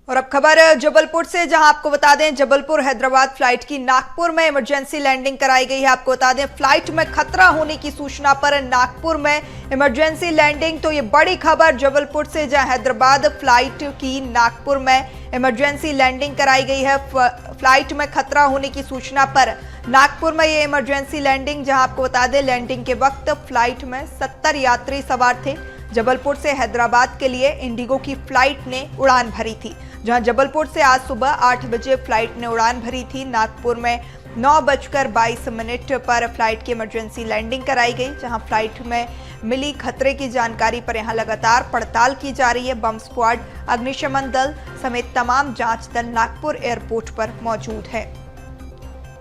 और अब खबर जबलपुर से, जहां आपको बता दें जबलपुर हैदराबाद फ्लाइट की नागपुर में इमरजेंसी लैंडिंग कराई गई है। आपको बता दें फ्लाइट में खतरा होने की सूचना पर नागपुर में इमरजेंसी लैंडिंग। तो ये बड़ी खबर जबलपुर से, जहां हैदराबाद फ्लाइट की नागपुर में इमरजेंसी लैंडिंग कराई गई है। फ्लाइट में खतरा होने की सूचना पर नागपुर में ये इमरजेंसी लैंडिंग, जहां आपको बता दें लैंडिंग के वक्त फ्लाइट में 70 यात्री सवार थे। जबलपुर से हैदराबाद के लिए इंडिगो की फ्लाइट ने उड़ान भरी थी, जहां जबलपुर से आज सुबह 8 बजे फ्लाइट ने उड़ान भरी थी। नागपुर में 9:22 पर फ्लाइट की इमरजेंसी लैंडिंग कराई गई, जहां फ्लाइट में मिली खतरे की जानकारी पर यहां लगातार पड़ताल की जा रही है। बम स्क्वाड, अग्निशमन दल समेत तमाम जांच दल नागपुर एयरपोर्ट पर मौजूद है।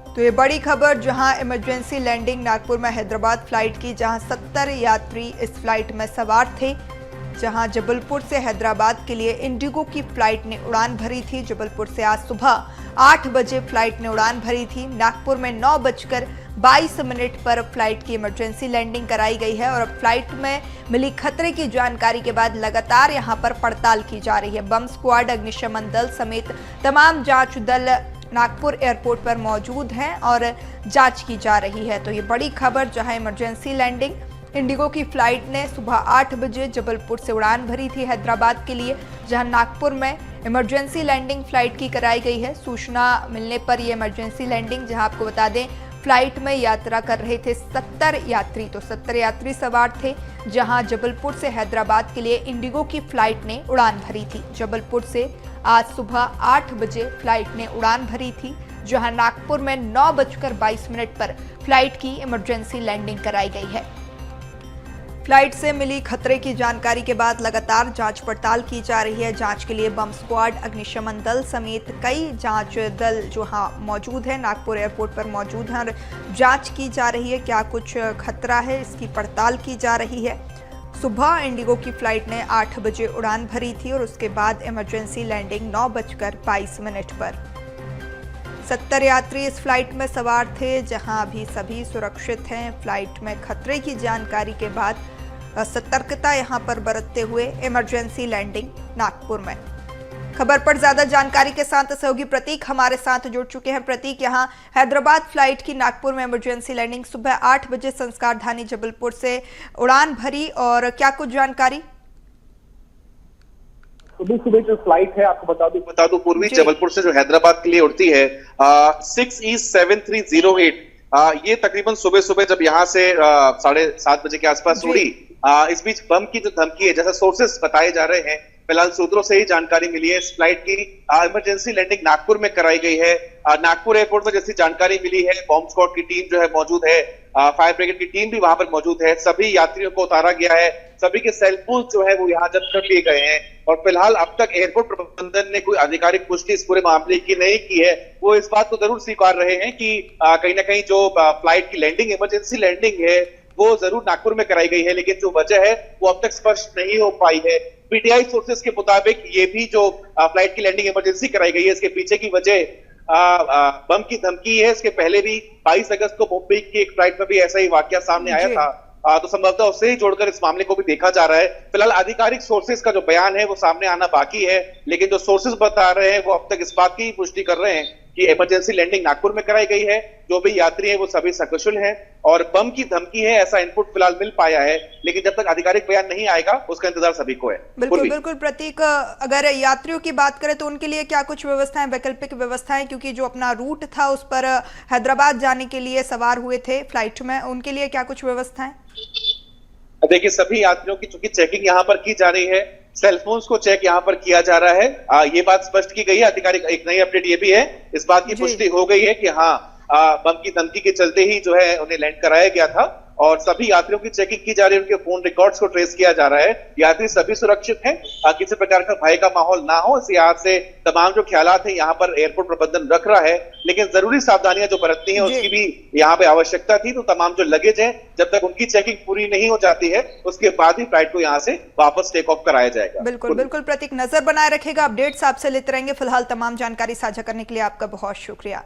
तो ये बड़ी खबर, जहां इमरजेंसी लैंडिंग नागपुर में हैदराबाद फ्लाइट की, जहां 70 यात्री इस फ्लाइट में सवार थे, जहां जबलपुर से हैदराबाद के लिए इंडिगो की फ्लाइट ने उड़ान भरी थी। जबलपुर से आज सुबह 8 बजे फ्लाइट ने उड़ान भरी थी। नागपुर में 9:22 पर फ्लाइट की इमरजेंसी लैंडिंग कराई गई है और अब फ्लाइट में मिली खतरे की जानकारी के बाद लगातार यहां पर पड़ताल की जा रही है। बम स्क्वाड, अग्निशमन दल समेत तमाम जांच दल नागपुर एयरपोर्ट पर मौजूद हैं और जांच की जा रही है। तो ये बड़ी खबर, जहां इमरजेंसी लैंडिंग इंडिगो की फ्लाइट ने सुबह 8 बजे जबलपुर से उड़ान भरी थी हैदराबाद के लिए, जहां नागपुर में इमरजेंसी लैंडिंग फ्लाइट की कराई गई है। सूचना मिलने पर यह इमरजेंसी लैंडिंग, जहां आपको बता दें फ्लाइट में यात्रा कर रहे थे 70 यात्री, तो 70 यात्री सवार थे, जहां जबलपुर से हैदराबाद के लिए इंडिगो की फ्लाइट ने उड़ान भरी थी। जबलपुर से आज सुबह 8 बजे फ्लाइट ने उड़ान भरी थी, जहां नागपुर में 9:22 पर फ्लाइट की इमरजेंसी लैंडिंग कराई गई है। फ्लाइट से मिली खतरे की जानकारी के बाद लगातार जांच पड़ताल की जा रही है। जांच के लिए बम स्क्वाड, अग्निशमन दल समेत कई जांच दल जो मौजूद है नागपुर एयरपोर्ट पर मौजूद हैं और जांच की जा रही है। क्या कुछ खतरा है, इसकी पड़ताल की जा रही है। सुबह इंडिगो की फ्लाइट ने 8 बजे उड़ान भरी थी और उसके बाद इमरजेंसी लैंडिंग 9:22 पर। 70 यात्री इस फ्लाइट में सवार थे, जहां अभी सभी सुरक्षित हैं। फ्लाइट में खतरे की जानकारी के बाद सतर्कता यहां पर बरतते हुए इमरजेंसी लैंडिंग नागपुर में। खबर पर ज्यादा जानकारी के साथ सहयोगी प्रतीक हमारे साथ जुड़ चुके हैं। प्रतीक, यहां हैदराबाद फ्लाइट की नागपुर में इमरजेंसी लैंडिंग सुबह 8 बजे संस्कार धानी जबलपुर से उड़ान भरी, और क्या कुछ जानकारी? सुबह सुबह जो फ्लाइट है, आपको बता दूं पूर्वी जबलपुर से जो हैदराबाद के लिए उड़ती है 6E7308, ये तकरीबन सुबह सुबह जब यहाँ से 7:30 बजे के आसपास उड़ी। इस बीच बम की जो धमकी है, जैसा सोर्सेस बताए जा रहे हैं, फिलहाल सूत्रों से ही जानकारी मिली है, इस फ्लाइट की इमरजेंसी लैंडिंग नागपुर में कराई गई है। नागपुर एयरपोर्ट में जैसी जानकारी मिली है, बॉम्ब स्क्वाड की टीम जो है मौजूद है, फायर ब्रिगेड की टीम भी वहां पर मौजूद है। सभी यात्रियों को उतारा गया है, सभी के सेलफोन जो है वो यहाँ जब्त कर लिए गए हैं और फिलहाल अब तक एयरपोर्ट प्रबंधन ने कोई आधिकारिक पुष्टि इस पूरे मामले की नहीं की है। वो इस बात को जरूर स्वीकार रहे हैं कि कहीं ना कहीं जो फ्लाइट की लैंडिंग, इमरजेंसी लैंडिंग है, वो जरूर नागपुर में कराई गई है, लेकिन जो वजह है वो अब तक स्पष्ट नहीं हो पाई है। पीटीआई सोर्सेस के मुताबिक ये भी जो फ्लाइट की लैंडिंग इमरजेंसी कराई गई है, इसके पीछे की वजह बम की धमकी है। इसके पहले भी 22 अगस्त को मुंबई की एक फ्लाइट में भी ऐसा ही वाकया सामने आया था, तो संभवतः उससे ही जोड़कर इस मामले को भी देखा जा रहा है। फिलहाल आधिकारिक सोर्सेस का जो बयान है वो सामने आना बाकी है, लेकिन जो सोर्सेस बता रहे हैं वो अब तक इस बात की पुष्टि कर रहे हैं कि इमरजेंसी लैंडिंग नागपुर में कराई गई है। जो भी यात्री हैं वो सभी सकुशल हैं और बम की धमकी है, ऐसा इनपुट फिलहाल मिल पाया है, लेकिन जब तक आधिकारिक बयान नहीं आएगा उसका इंतजार सभी को है। बिल्कुल बिल्कुल प्रतीक, अगर यात्रियों की बात करें तो उनके लिए क्या कुछ व्यवस्थाएं, वैकल्पिक व्यवस्थाएं, क्योंकि जो अपना रूट था उस पर हैदराबाद जाने के लिए सवार हुए थे फ्लाइट में, उनके लिए क्या कुछ व्यवस्थाएं? देखिए, सभी यात्रियों की चूंकि चेकिंग यहाँ पर की जा रही है, सेलफोन्स को चेक यहाँ पर किया जा रहा है। ये बात स्पष्ट की गई है, आधिकारिक एक नई अपडेट ये भी है, इस बात की पुष्टि हो गई है कि हाँ, बम की धमकी के चलते ही जो है उन्हें लैंड कराया गया था और सभी यात्रियों की चेकिंग की जा रही है, उनके फोन रिकॉर्ड्स को ट्रेस किया जा रहा है। यात्री सभी सुरक्षित हैं, किसी प्रकार का भय का माहौल ना हो, इस लिहाज से तमाम जो ख्यालात है यहाँ पर एयरपोर्ट प्रबंधन रख रहा है, लेकिन जरूरी सावधानियां जो बरतनी है उसकी भी यहाँ पे आवश्यकता थी। तो तमाम जो लगेज है, जब तक उनकी चेकिंग पूरी नहीं हो जाती है उसके बाद ही फ्लाइट को यहाँ से वापस टेक ऑफ कराया जाएगा। बिल्कुल बिल्कुल प्रतीक, नजर बनाए रखेगा, अपडेट्स आपसे लेते रहेंगे। फिलहाल तमाम जानकारी साझा करने के लिए आपका बहुत शुक्रिया।